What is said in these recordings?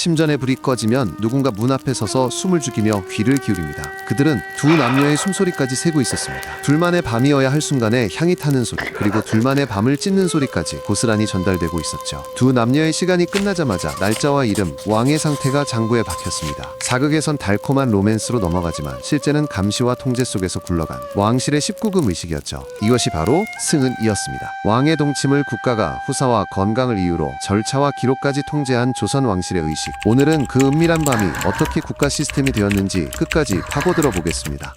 침전의 불이 꺼지면 누군가 문 앞에 서서 숨을 죽이며 귀를 기울입니다. 그들은 두 남녀의 숨소리까지 세고 있었습니다. 둘만의 밤이어야 할 순간에 향이 타는 소리, 그리고 둘만의 밤을 찢는 소리까지 고스란히 전달되고 있었죠. 두 남녀의 시간이 끝나자마자 날짜와 이름, 왕의 상태가 장부에 박혔습니다. 사극에선 달콤한 로맨스로 넘어가지만 실제는 감시와 통제 속에서 굴러간 왕실의 19금 의식이었죠. 이것이 바로 승은이었습니다. 왕의 동침을 국가가 후사와 건강을 이유로 절차와 기록까지 통제한 조선 왕실의 의식. 오늘은 그 은밀한 밤이 어떻게 국가 시스템이 되었는지 끝까지 파고들어 보겠습니다.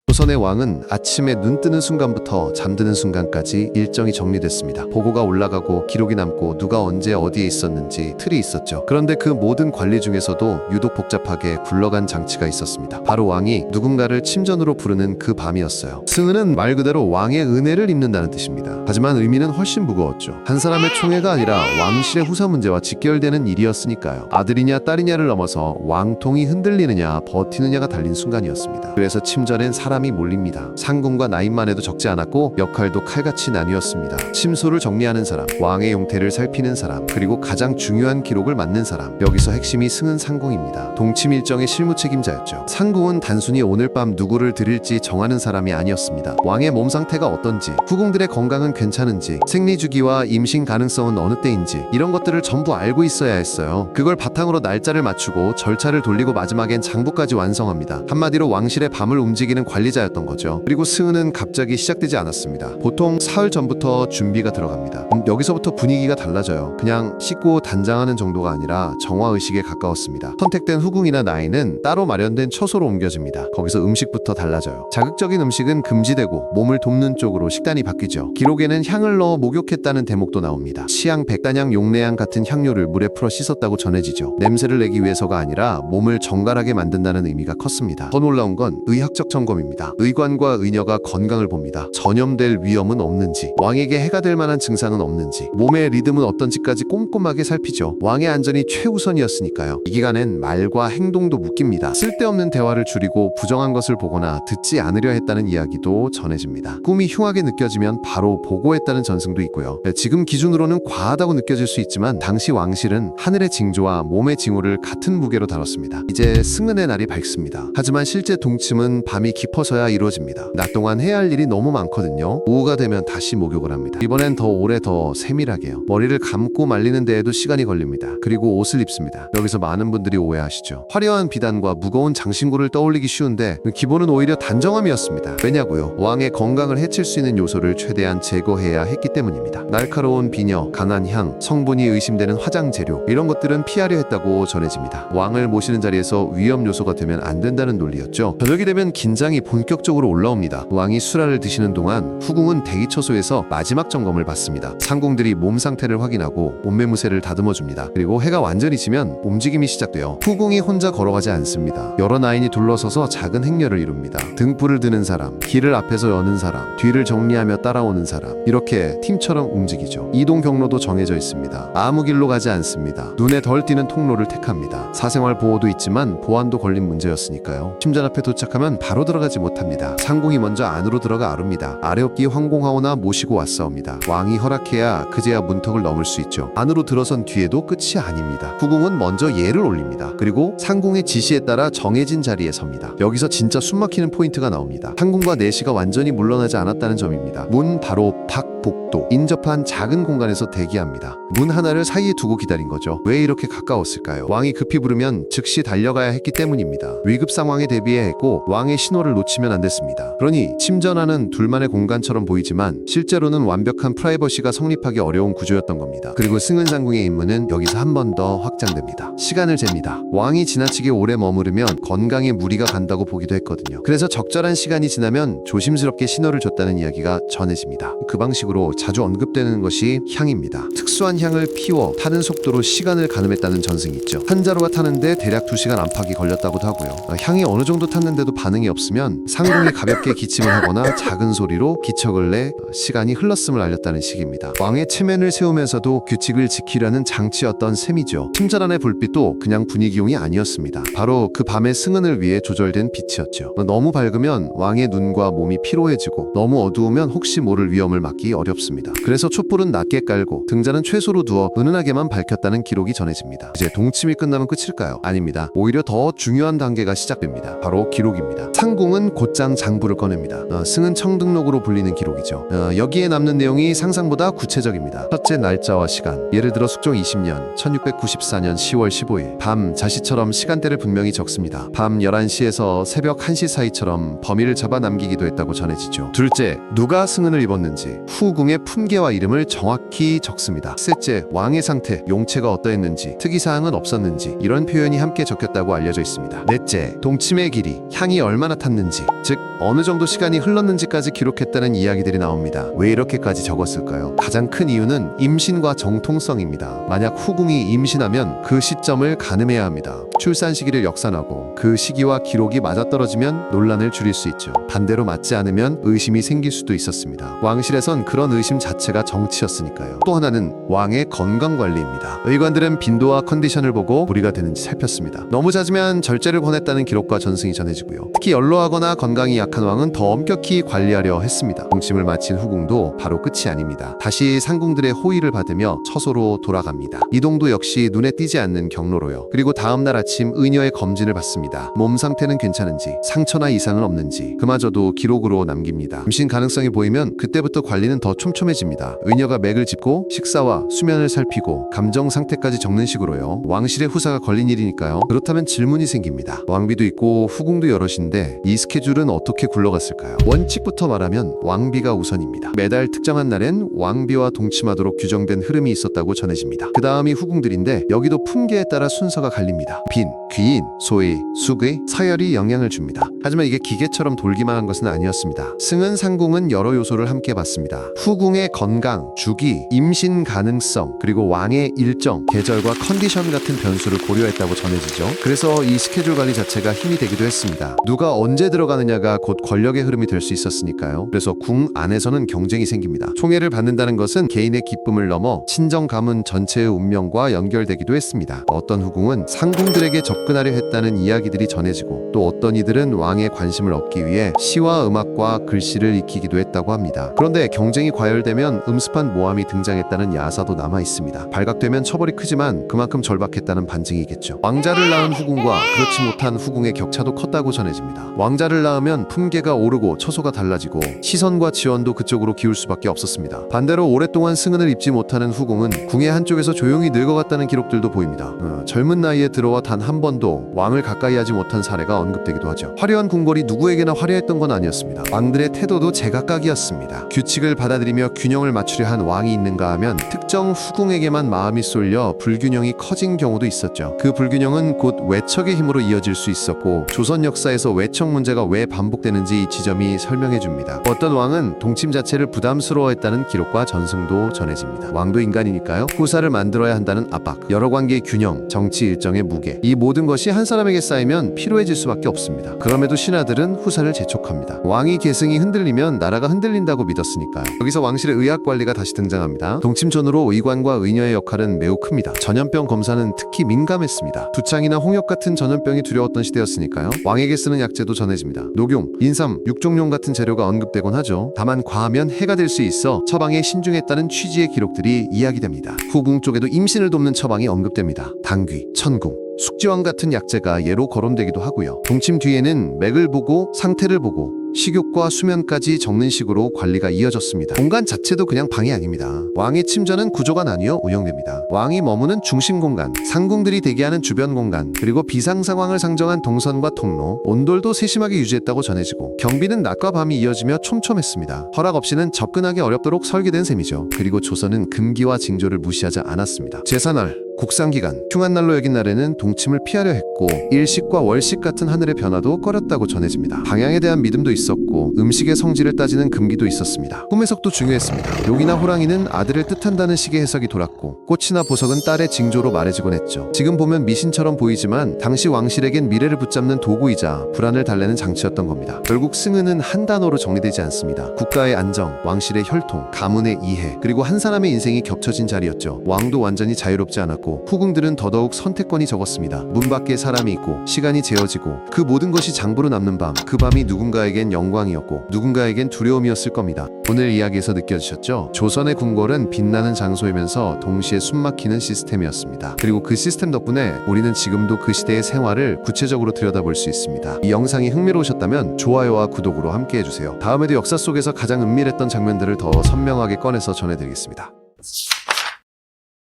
조선의 왕은 아침에 눈 뜨는 순간부터 잠드는 순간까지 일정이 정리됐습니다. 보고가 올라가고 기록이 남고 누가 언제 어디에 있었는지 틀이 있었죠. 그런데 그 모든 관리 중에서도 유독 복잡하게 굴러간 장치가 있었습니다. 바로 왕이 누군가를 침전으로 부르는 그 밤이었어요. 승은은 말 그대로 왕의 은혜를 입는다는 뜻입니다. 하지만 의미는 훨씬 무거웠죠. 한 사람의 총애가 아니라 왕실의 후사 문제와 직결되는 일이었으니까요. 아들이냐 딸이냐를 넘어서 왕통이 흔들리느냐 버티느냐가 달린 순간이었습니다. 그래서 침전엔 사람이 몰립니다. 상궁과 나임만 해도 적지 않았고 역할도 칼같이 나뉘었습니다. 침소를 정리하는 사람, 왕의 용태를 살피는 사람, 그리고 가장 중요한 기록을 맡는 사람. 여기서 핵심이 승은 상궁입니다. 동침 일정의 실무 책임자였죠. 상궁은 단순히 오늘 밤 누구를 드릴지 정하는 사람이 아니었습니다. 왕의 몸 상태가 어떤지, 후궁들의 건강은 괜찮은지, 생리 주기와 임신 가능성은 어느 때인지 이런 것들을 전부 알고 있어야 했어요. 그걸 바탕으로 날짜를 맞추고 절차를 돌리고 마지막엔 장부까지 완성합니다. 한마디로 왕실의 밤을 움직이는 관리자였던 거죠. 그리고 승은은 갑자기 시작되지 않았습니다. 보통 사흘 전부터 준비가 들어갑니다. 여기서부터 분위기가 달라져요. 그냥 씻고 단장하는 정도가 아니라 정화의식에 가까웠습니다. 선택된 후궁이나 나이는 따로 마련된 처소로 옮겨집니다. 거기서 음식부터 달라져요. 자극적인 음식은 금지되고 몸을 돕는 쪽으로 식단이 바뀌죠. 기록에는 향을 넣어 목욕했다는 대목도 나옵니다. 치향, 백단향, 용내향 같은 향료를 물에 풀어 씻었다고 전해지죠. 냄새를 내기 위해서가 아니라 몸을 정갈하게 만든다는 의미가 컸습니다. 더 놀라운 건 의학적 점검입니다. 의관과 의녀가 건강을 봅니다. 전염될 위험은 없는지, 왕에게 해가 될 만한 증상은 없는지, 몸의 리듬은 어떤지까지 꼼꼼하게 살피죠. 왕의 안전이 최우선이었으니까요. 이 기간엔 말과 행동도 묶입니다. 쓸데없는 대화를 줄이고 부정한 것을 보거나 듣지 않으려 했다는 이야기도 전해집니다. 꿈이 흉하게 느껴지면 바로 보고했다는 전승도 있고요. 지금 기준으로는 과하다고 느껴질 수 있지만 당시 왕실은 하늘의 징조와 몸의 징후를 같은 무게로 다뤘습니다. 이제 승은의 날이 밝습니다. 하지만 실제 동침은 밤이 깊어서야 이루어집니다. 낮 동안 해야 할 일이 너무 많거든요. 오후가 되면 다시 목욕을 합니다. 이번엔 더 오래 더 세밀하게요. 머리를 감고 말리는 데에도 시간이 걸립니다. 그리고 옷을 입습니다. 여기서 많은 분들이 오해하시죠. 화려한 비단과 무거운 장신구를 떠올리기 쉬운데 기본은 오히려 단정함이었습니다. 왜냐고요? 왕의 건강을 해칠 수 있는 요소를 최대한 제거해야 했기 때문입니다. 날카로운 비녀, 강한 향, 성분이 의심되는 화장 재료, 이런 것들은 피하려 했다고 전해집니다. 왕을 모시는 자리에서 위험 요소가 되면 안 된다는 논리였죠. 저녁이 되면 긴장이 본격적으로 올라옵니다. 왕이 수라를 드시는 동안 후궁은 대기처소에서 마지막 점검을 받습니다. 상궁들이 몸 상태를 확인하고 몸매무새를 다듬어줍니다. 그리고 해가 완전히 지면 움직임이 시작돼요. 후궁이 혼자 걸어가지 않습니다. 여러 나인이 둘러서서 작은 행렬을 이룹니다. 등불을 드는 사람, 길을 앞에서 여는 사람, 뒤를 정리하며 따라오는 사람, 이렇게 팀처럼 움직이죠. 이동 경로도 정해져 있습니다. 아무 길로 가지 않습니다. 눈에 덜 띄는 통로를 택합니다. 사생활 보호도 있지만 보안도 걸린 문제였으니까요. 침전 앞에 도착하면 바로 들어가지 못합니다. 상궁이 먼저 안으로 들어가 아릅니다. 아래옵기 황공하오나 모시고 왔사옵니다. 왕이 허락해야 그제야 문턱을 넘을 수 있죠. 안으로 들어선 뒤에도 끝이 아닙니다. 후궁은 먼저 예를 올립니다. 그리고 상궁의 지시에 따라 정해진 자리에 섭니다. 여기서 진짜 숨막히는 포인트가 나옵니다. 상궁과 내시가 완전히 물러나지 않았다는 점입니다. 문 바로 복도, 인접한 작은 공간에서 대기합니다. 문 하나를 사이에 두고 기다린 거죠. 왜 이렇게 가까웠을까요? 왕이 급히 부르면 즉시 달려가야 했기 때문입니다. 위급 상황에 대비해야 했고 왕의 신호를 놓치면 안 됐습니다. 그러니 침전하는 둘만의 공간처럼 보이지만 실제로는 완벽한 프라이버시가 성립하기 어려운 구조였던 겁니다. 그리고 승은 상궁의 임무는 여기서 한 번 더 확장됩니다. 시간을 잽니다. 왕이 지나치게 오래 머무르면 건강에 무리가 간다고 보기도 했거든요. 그래서 적절한 시간이 지나면 조심스럽게 신호를 줬다는 이야기가 전해집니다. 그 방식으로 자주 언급되는 것이 향입니다. 특수한 향을 피워 타는 속도로 시간을 가늠했다는 전승이 있죠. 한 자루가 타는데 대략 2시간 안팎이 걸렸다고도 하고요. 향이 어느 정도 탔는데도 반응이 없으면 상궁이 가볍게 기침을 하거나 작은 소리로 기척을 내 시간이 흘렀음을 알렸다는 식입니다. 왕의 체면을 세우면서도 규칙을 지키려는 장치였던 셈이죠. 침전안의 불빛도 그냥 분위기용이 아니었습니다. 바로 그 밤의 승은을 위해 조절된 빛이었죠. 너무 밝으면 왕의 눈과 몸이 피로해지고 너무 어두우면 혹시 모를 위험을 막기 어렵습니다. 그래서 촛불은 낮게 깔고 등잔은 최소로 두어 은은하게만 밝혔다는 기록이 전해집니다. 이제 동침이 끝나면 끝일까요? 아닙니다. 오히려 더 중요한 단계가 시작됩니다. 바로 기록입니다. 상궁은 곧장 장부를 꺼냅니다. 승은 청등록으로 불리는 기록이죠. 여기에 남는 내용이 상상보다 구체적입니다. 첫째 날짜와 시간, 예를 들어 숙종 20년 1694년 10월 15일 밤 자시처럼 시간대를 분명히 적습니다. 밤 11시에서 새벽 1시 사이처럼 범위를 잡아 남기기도 했다고 전해지죠. 둘째, 누가 승은을 입었는지 후궁의 품계와 이름을 정확히 적습니다. 셋째, 왕의 상태, 용체가 어떠했는지, 특이사항은 없었는지 이런 표현이 함께 적혔다고 알려져 있습니다. 넷째, 동침의 길이, 향이 얼마나 탔는지, 즉 어느 정도 시간이 흘렀는지까지 기록했다는 이야기들이 나옵니다. 왜 이렇게까지 적었을까요? 가장 큰 이유는 임신과 정통성입니다. 만약 후궁이 임신하면 그 시점을 가늠해야 합니다. 출산 시기를 역산하고 그 시기와 기록이 맞아떨어지면 논란을 줄일 수 있죠. 반대로 맞지 않으면 의심이 생길 수도 있었습니다. 왕실에선 그런 의심 자체가 정치였으니까요. 또 하나는 왕의 건강관리입니다. 의관들은 빈도와 컨디션을 보고 무리가 되는지 살폈습니다. 너무 잦으면 절제를 권했다는 기록과 전승이 전해지고요. 특히 연로하거나 건강이 약한 왕은 더 엄격히 관리하려 했습니다. 동침을 마친 후궁도 바로 끝이 아닙니다. 다시 상궁들의 호의를 받으며 처소로 돌아갑니다. 이동도 역시 눈에 띄지 않는 경로로요. 그리고 다음날 아침 의녀의 검진을 받습니다. 몸 상태는 괜찮은지, 상처나 이상은 없는지 그마저도 기록으로 남깁니다. 임신 가능성이 보이면 그때부터 관리는 더 촘촘해집니다. 의녀가 맥을 짚고 식사와 수면을 살피고 감정 상태까지 적는 식으로요. 왕실의 후사가 걸린 일이니까요. 그렇다면 질문이 생깁니다. 왕비도 있고 후궁도 여럿인데 이 스케줄은 어떻게 굴러갔을까요? 원칙부터 말하면 왕비가 우선입니다. 매달 특정한 날엔 왕비와 동침하도록 규정된 흐름이 있었다고 전해집니다. 그 다음이 후궁들인데 여기도 품계에 따라 순서가 갈립니다. 빈, 귀인, 소의, 숙의, 서열이 영향을 줍니다. 하지만 이게 기계처럼 돌기만 한 것은 아니었습니다. 승은 상궁은 여러 요소를 함께 봤습니다. 후궁의 건강, 주기, 임신 가능성, 그리고 왕의 일정, 계절과 컨디션 같은 변수를 고려했다고 전해지죠. 그래서 이 스케줄 관리 자체가 힘이 되기도 했습니다. 누가 언제 들어가느냐가 곧 권력의 흐름이 될 수 있었으니까요. 그래서 궁 안에서는 경쟁이 생깁니다. 총애를 받는다는 것은 개인의 기쁨을 넘어 친정 가문 전체의 운명과 연결되기도 했습니다. 어떤 후궁은 상궁들에게 접근하려 했다는 이야기들이 전해지고 또 어떤 이들은 왕의 관심을 얻기 위해 시와 음악과 글씨를 익히기도 했다고 합니다. 그런데 경쟁이 과열되면 음습한 모함이 등장했다는 야사도 남아 있습니다. 발각되면 처벌이 크지만 그만큼 절박했다는 반증이겠죠. 왕자를 낳은 후궁과 그렇지 못한 후궁의 격차도 컸다고 전해집니다. 왕자를 낳으면 품계가 오르고 처소가 달라지고 시선과 지원도 그쪽으로 기울 수밖에 없었습니다. 반대로 오랫동안 승은을 입지 못하는 후궁은 궁의 한쪽에서 조용히 늙어갔다는 기록들도 보입니다. 젊은 나이에 들어와 단 한 번도 왕을 가까이 하지 못한 사례가 언급되기도 하죠. 화려한 궁궐이 누구에게나 화려했던 건 아니었습니다. 왕들의 태도도 제각각이었습니다. 규칙을 받아들이며 균형을 맞추려 한 왕이 있는가 하면 특정 후궁에게만 마음이 쏠려 불균형이 커진 경우도 있었죠. 그 불균형은 곧 외척의 힘으로 이어질 수 있었고 조선 역사에서 외척 문제가 왜 반복되는지 이 지점이 설명해줍니다. 어떤 왕은 동침 자체를 부담스러워했다는 기록과 전승도 전해집니다. 왕도 인간이니까요. 후사를 만들어야 한다는 압박, 여러 관계의 균형, 정치 일정의 무게, 이 모든 것이 한 사람에게 쌓이면 피로해질 수밖에 없습니다. 그럼에도 신하들은 후사를 재촉합니다. 왕이 계승이 흔들리면 나라가 흔들린다고 믿었으니까요. 여기서 왕실의 의학 관리가 다시 등장합니다. 동침전으로 의관과 의녀의 역할은 매우 큽니다. 전염병 검사는 특히 민감했습니다. 두창이나 홍역 같은 전염병이 두려웠던 시대였으니까요. 왕에게 쓰는 약재도 전해집니다. 녹용, 인삼, 육종용 같은 재료가 언급되곤 하죠. 다만 과하면 해가 될 수 있어 처방에 신중했다는 취지의 기록들이 이야기됩니다. 후궁 쪽에도 임신을 돕는 처방이 언급됩니다. 당귀, 천궁, 숙지왕 같은 약재가 예로 거론되기도 하고요. 동침 뒤에는 맥을 보고 상태를 보고 식욕과 수면까지 적는 식으로 관리가 이어졌습니다. 공간 자체도 그냥 방이 아닙니다. 왕의 침전은 구조가 나뉘어 운영됩니다. 왕이 머무는 중심 공간, 상궁들이 대기하는 주변 공간, 그리고 비상 상황을 상정한 동선과 통로, 온돌도 세심하게 유지했다고 전해지고 경비는 낮과 밤이 이어지며 촘촘했습니다. 허락 없이는 접근하기 어렵도록 설계된 셈이죠. 그리고 조선은 금기와 징조를 무시하지 않았습니다. 제사날, 국상기간, 흉한 날로 여긴 날에는 동침을 피하려 했고 일식과 월식 같은 하늘의 변화도 꺼렸다고 전해집니다. 방향에 대한 믿음도 있었고 있었고 음식의 성질을 따지는 금기도 있었습니다. 꿈 해석도 중요했습니다. 용이나 호랑이는 아들을 뜻한다는 식의 해석이 돌았고 꽃이나 보석은 딸의 징조로 말해지곤 했죠. 지금 보면 미신처럼 보이지만 당시 왕실에겐 미래를 붙잡는 도구이자 불안을 달래는 장치였던 겁니다. 결국 승은은 한 단어로 정리되지 않습니다. 국가의 안정, 왕실의 혈통, 가문의 이해, 그리고 한 사람의 인생이 겹쳐진 자리였죠. 왕도 완전히 자유롭지 않았고 후궁들은 더더욱 선택권이 적었습니다. 문 밖에 사람이 있고 시간이 재어지고 그 모든 것이 장부로 남는 밤, 그 밤이 누군가에겐 영광이었고 누군가에겐 두려움이었을 겁니다. 오늘 이야기에서 느껴지셨죠? 조선의 궁궐은 빛나는 장소이면서 동시에 숨막히는 시스템이었습니다. 그리고 그 시스템 덕분에 우리는 지금도 그 시대의 생활을 구체적으로 들여다볼 수 있습니다. 이 영상이 흥미로우셨다면 좋아요와 구독으로 함께 해주세요. 다음에도 역사 속에서 가장 은밀했던 장면들을 더 선명하게 꺼내서 전해드리겠습니다.